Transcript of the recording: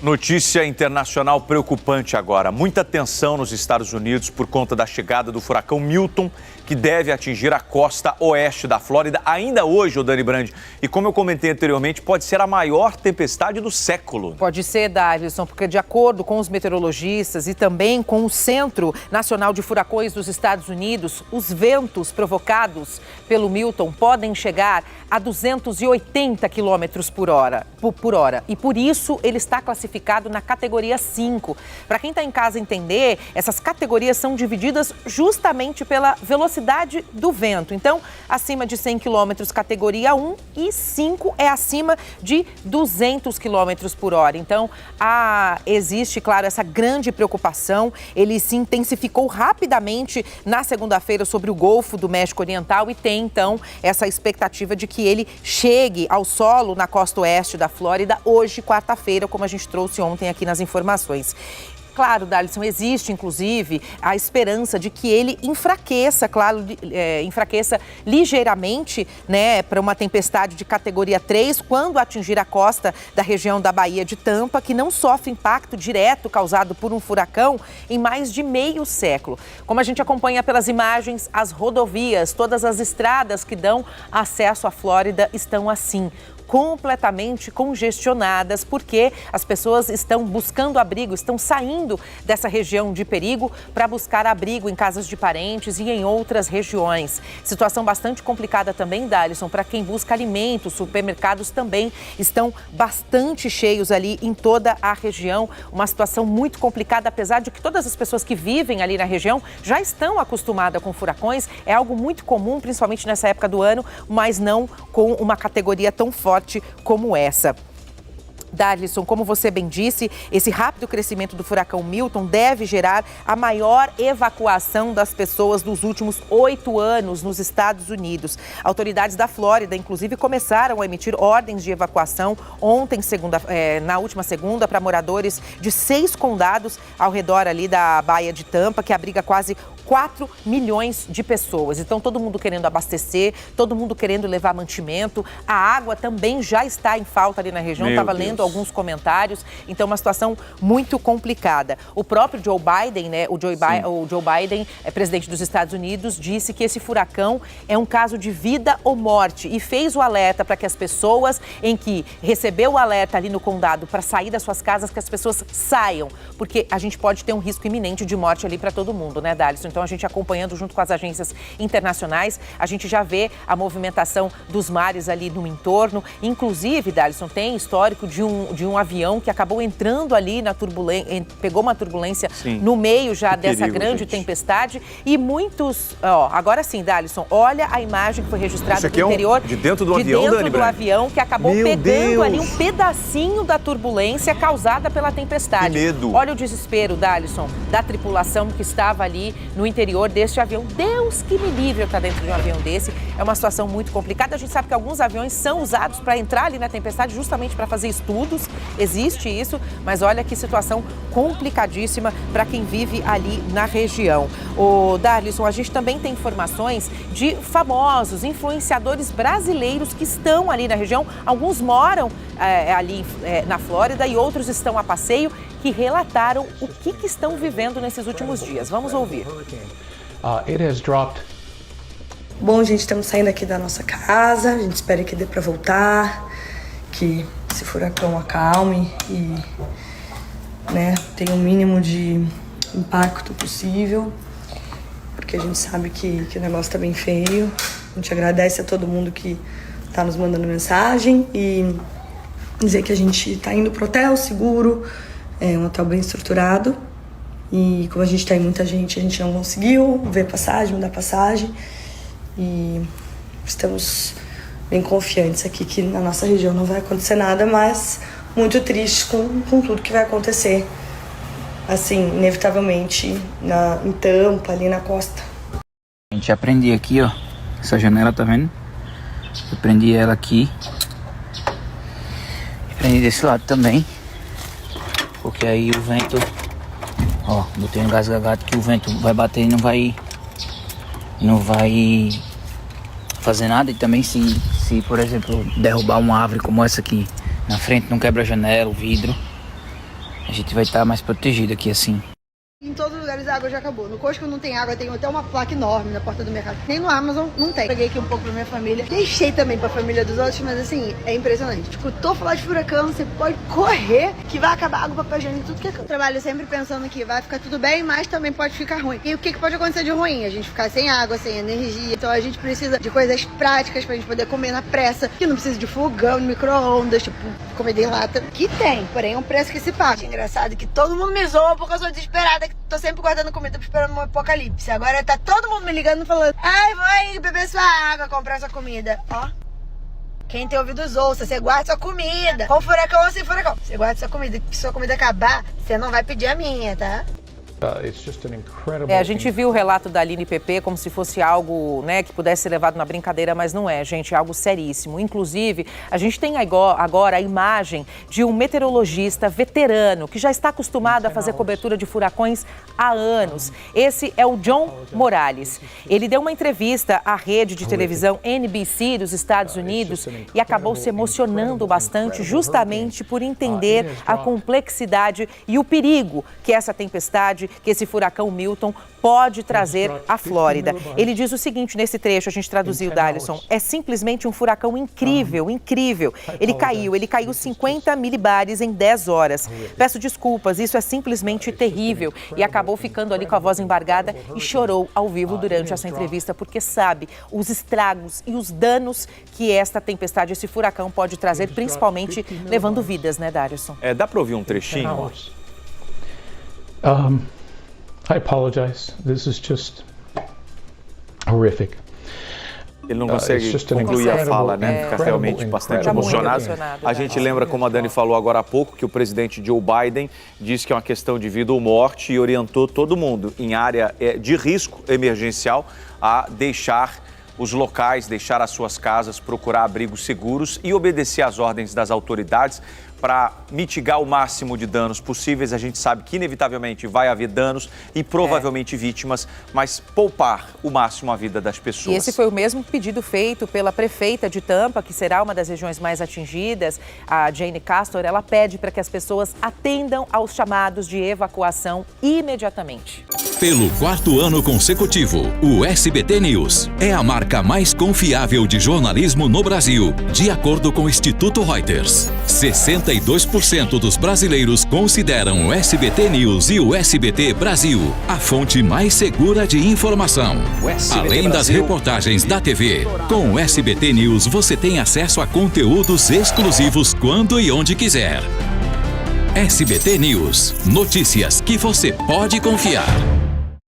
Notícia internacional preocupante agora. Muita tensão nos Estados Unidos por conta da chegada do furacão Milton, que deve atingir a costa oeste da Flórida ainda hoje, Dani Brandi. E como eu comentei anteriormente, pode ser a maior tempestade do século. Pode ser, Darlison, porque de acordo com os meteorologistas e também com o Centro Nacional de Furacões dos Estados Unidos, os ventos provocados pelo Milton podem chegar a 280 quilômetros por hora. E por isso ele está classificado na categoria 5. Para quem está em casa entender, essas categorias são divididas justamente pela velocidade do vento. Então, acima de 100 quilômetros, categoria 1, e 5 é acima de 200 quilômetros por hora. Então, existe, claro, essa grande preocupação. Ele se intensificou rapidamente na segunda-feira sobre o Golfo do México Oriental e tem, então, essa expectativa de que ele chegue ao solo na costa oeste da Flórida hoje, quarta-feira, como a gente trouxe ontem aqui nas informações. Claro, Darlison, existe, inclusive, a esperança de que ele enfraqueça, enfraqueça ligeiramente, né, para uma tempestade de categoria 3, quando atingir a costa da região da Baía de Tampa, que não sofre impacto direto causado por um furacão em mais de meio século. Como a gente acompanha pelas imagens, as rodovias, todas as estradas que dão acesso à Flórida estão assim, completamente congestionadas, porque as pessoas estão buscando abrigo, estão saindo dessa região de perigo para buscar abrigo em casas de parentes e em outras regiões. Situação bastante complicada também, Darlison, para quem busca alimentos. Supermercados também estão bastante cheios ali em toda a região. Uma situação muito complicada, apesar de que todas as pessoas que vivem ali na região já estão acostumadas com furacões. É algo muito comum, principalmente nessa época do ano, mas não com uma categoria tão forte como essa. Darlison, como você bem disse, esse rápido crescimento do furacão Milton deve gerar a maior evacuação das pessoas dos últimos 8 anos nos Estados Unidos. Autoridades da Flórida, inclusive, começaram a emitir ordens de evacuação ontem, na última segunda, para moradores de 6 condados ao redor ali da Baía de Tampa, que abriga quase 4 milhões de pessoas. Então, todo mundo querendo abastecer, todo mundo querendo levar mantimento. A água também já está em falta ali na região. Estava lendo alguns comentários. Então, uma situação muito complicada. O próprio Joe Biden, né? O Joe Biden, presidente dos Estados Unidos, disse que esse furacão é um caso de vida ou morte e fez o alerta para que as pessoas em que recebeu o alerta ali no condado para sair das suas casas, que as pessoas saiam, porque a gente pode ter um risco iminente de morte ali para todo mundo, né, Darlison? Então, a gente acompanhando junto com as agências internacionais, a gente já vê a movimentação dos mares ali no entorno. Inclusive, Darlison, tem histórico de um avião que acabou entrando ali na turbulência, pegou uma turbulência no meio já dessa grande tempestade. E muitos... agora sim, Darlison, olha a imagem que foi registrada do interior. De dentro do avião, Dani? Dentro do avião, que acabou pegando ali um pedacinho da turbulência causada pela tempestade. Que medo! Olha o desespero, Darlison, da tripulação que estava ali no interior deste avião. Deus que me livre eu estar dentro de um avião desse. É uma situação muito complicada. A gente sabe que alguns aviões são usados para entrar ali na tempestade justamente para fazer estudos. Existe isso, mas olha que situação complicadíssima para quem vive ali na região. O Darlison, a gente também tem informações de famosos influenciadores brasileiros que estão ali na região. Alguns moram ali na Flórida e outros estão a passeio, que relataram o que estão vivendo nesses últimos dias. Vamos ouvir. Bom, gente, estamos saindo aqui da nossa casa. A gente espera que dê para voltar, que esse furacão acalme e, né, tenha o mínimo de impacto possível, porque a gente sabe que o negócio tá bem feio. A gente agradece a todo mundo que tá nos mandando mensagem e dizer que a gente tá indo pro hotel seguro, um hotel bem estruturado, e como a gente tá em muita gente, a gente não conseguiu ver passagem, mudar passagem, e estamos bem confiantes aqui que na nossa região não vai acontecer nada, mas muito triste com tudo que vai acontecer, assim, inevitavelmente em Tampa, ali na costa. A gente já prendi aqui, ó, essa janela, tá vendo? Eu prendi ela aqui, prendi desse lado também, porque aí o vento, ó, botei no gás gagato que o vento vai bater e não vai fazer nada. E também se por exemplo, derrubar uma árvore como essa aqui na frente, não quebra a janela, o vidro. gente vai estar mais protegido aqui assim. Em todos os lugares a água já acabou. No Costco não tem água, tem até uma placa enorme na porta do mercado. Nem no Amazon não tem. Peguei aqui um pouco pra minha família. Deixei também pra família dos outros, mas assim, é impressionante. Escutou falar de furacão, você pode correr que vai acabar água, papel higiênico, tudo que é canto. Trabalho sempre pensando que vai ficar tudo bem, mas também pode ficar ruim. E o que pode acontecer de ruim? A gente ficar sem água, sem energia. Então a gente precisa de coisas práticas pra gente poder comer na pressa. Que não precisa de fogão, micro-ondas, tipo, comida em lata. Que tem, porém é um preço que se paga. Engraçado que todo mundo me zoa porque eu sou desesperada, que tô sempre guardando comida esperando um apocalipse. Agora tá todo mundo me ligando falando: ai, vou aí beber sua água, comprar sua comida. Ó, quem tem ouvidos ouça, você guarda sua comida. Com furacão ou sem furacão, você guarda sua comida. Se sua comida acabar, você não vai pedir a minha, tá? A gente viu o relato da Aline Pepe como se fosse algo, né, que pudesse ser levado na brincadeira, mas não é, gente, é algo seríssimo. Inclusive, a gente tem agora a imagem de um meteorologista veterano que já está acostumado a fazer cobertura de furacões há anos. Esse é o John Morales. Ele deu uma entrevista à rede de televisão NBC dos Estados Unidos e acabou se emocionando bastante justamente por entender a complexidade e o perigo que essa tempestade, que esse furacão Milton pode trazer à Flórida. Ele diz o seguinte nesse trecho, a gente traduziu, Darlison: é simplesmente um furacão incrível, incrível. Ele caiu 50 milibares em 10 horas. Peço desculpas, isso é simplesmente terrível. E acabou ficando ali com a voz embargada e chorou ao vivo durante essa entrevista, porque sabe os estragos e os danos que esta tempestade, esse furacão pode trazer, principalmente levando vidas, né, Darlison? Dá para ouvir um trechinho? I apologize. This is just horrific. Ele não consegue concluir a fala, né? Fica realmente bastante emocionado. A gente lembra, como a Dani falou agora há pouco, que o presidente Joe Biden disse que é uma questão de vida ou morte e orientou todo mundo em área de risco emergencial a deixar os locais, deixar as suas casas, procurar abrigos seguros e obedecer às ordens das autoridades para mitigar o máximo de danos possíveis. A gente sabe que inevitavelmente vai haver danos e provavelmente vítimas, mas poupar o máximo a vida das pessoas. E esse foi o mesmo pedido feito pela prefeita de Tampa, que será uma das regiões mais atingidas, a Jane Castor. Ela pede para que as pessoas atendam aos chamados de evacuação imediatamente. Pelo 4º ano consecutivo, o SBT News é a marca mais confiável de jornalismo no Brasil, de acordo com o Instituto Reuters. 62% dos brasileiros consideram o SBT News e o SBT Brasil a fonte mais segura de informação. Além das reportagens da TV, com o SBT News você tem acesso a conteúdos exclusivos quando e onde quiser. SBT News, notícias que você pode confiar.